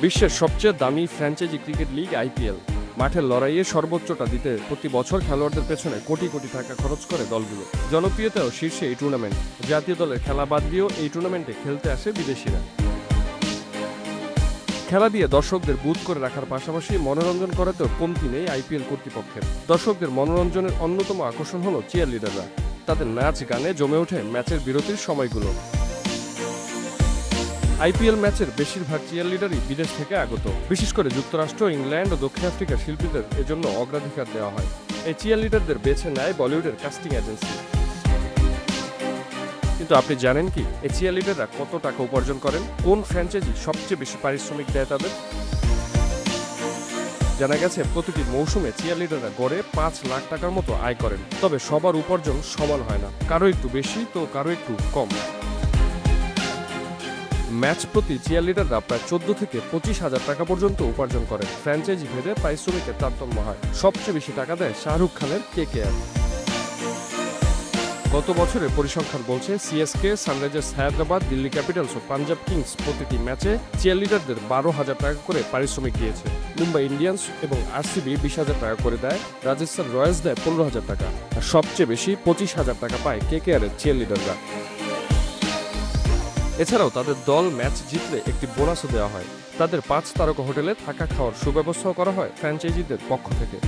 বিশ্বের সবচেয়ে দামি ফ্র্যাঞ্চাইজি ক্রিকেট লিগ আইপিএল। মাঠের লড়াইয়ে সর্বোচ্চটা দিতে প্রতি বছর খেলোয়াড়দের পেছনে কোটি কোটি টাকা খরচ করে দলগুলো। জনপ্রিয়তাও শীর্ষে এই টুর্নামেন্ট। জাতীয় দলের খেলা বাদ দিয়েও এই টুর্নামেন্টে খেলতে আসে বিদেশিরা। খেলা দিয়ে দর্শকদের বুথ করে রাখার পাশাপাশি মনোরঞ্জন করাতেও কমতি নেই আইপিএল কর্তৃপক্ষের। দর্শকদের মনোরঞ্জনের অন্যতম আকর্ষণ হলো চিয়ার লিডাররা। তাদের নাচ গানে জমে ওঠে ম্যাচের বিরতির সময়গুলো। আইপিএল ম্যাচের বেশিরভাগ চিয়ার লিডারই বিদেশ থেকে আগত। বিশেষ করে যুক্তরাষ্ট্র, ইংল্যান্ড ও দক্ষিণ আফ্রিকার শিল্পীদের এজন্য অগ্রাধিকার দেওয়া হয়। এই চিয়ার লিডারদের বেছে নেয় বলিউডের কাস্টিং এজেন্সি। কিন্তু আপনি জানেন কি এই চিয়ার লিডাররা কত টাকা উপার্জন করেন? কোন ফ্র্যাঞ্চাইজি সবচেয়ে বেশি পারিশ্রমিক দেয় তাদের? জানা গেছে প্রতিটি মৌসুমে চিয়ার লিডাররা গড়ে 5 লাখ টাকার মতো আয় করেন। তবে সবার উপার্জন সমান হয় না, কারো একটু বেশি তো কারো একটু কম। ম্যাচ প্রতি চিয়ার লিডাররা প্রায় 14 থেকে 25 হাজার টাকা পর্যন্ত উপার্জন করেন। ফ্র্যাঞ্চাইজি ভেদে পারিশ্রমিকের তারতম্য হয়। সবচেয়ে বেশি টাকা দেয় শাহরুখ খানের কেকেআর। গত বছরের পরিসংখ্যান বলছে CSK, Sunrisers Hyderabad, Delhi Capitals ও পাঞ্জাব কিংস প্রতিটি ম্যাচে চিয়ার লিডারদের 12,000 টাকা করে পারিশ্রমিক দিয়েছে। মুম্বাই ইন্ডিয়ান্স এবং আরসিবি 20,000 টাকা করে দেয়। রাজস্থান রয়্যালস দেয় 15,000 টাকা। আর সবচেয়ে বেশি 25,000 টাকা পায় কেকেআরের চিয়ার লিডাররা। এছাড়াও তাদের দল ম্যাচ জিতলে একটি বোনাসও দেওয়া হয়। তাদের 5 তারকা হোটেলে থাকা খাওয়ার সুব্যবস্থাও করা হয় ফ্র্যাঞ্চাইজিদের পক্ষ থেকে।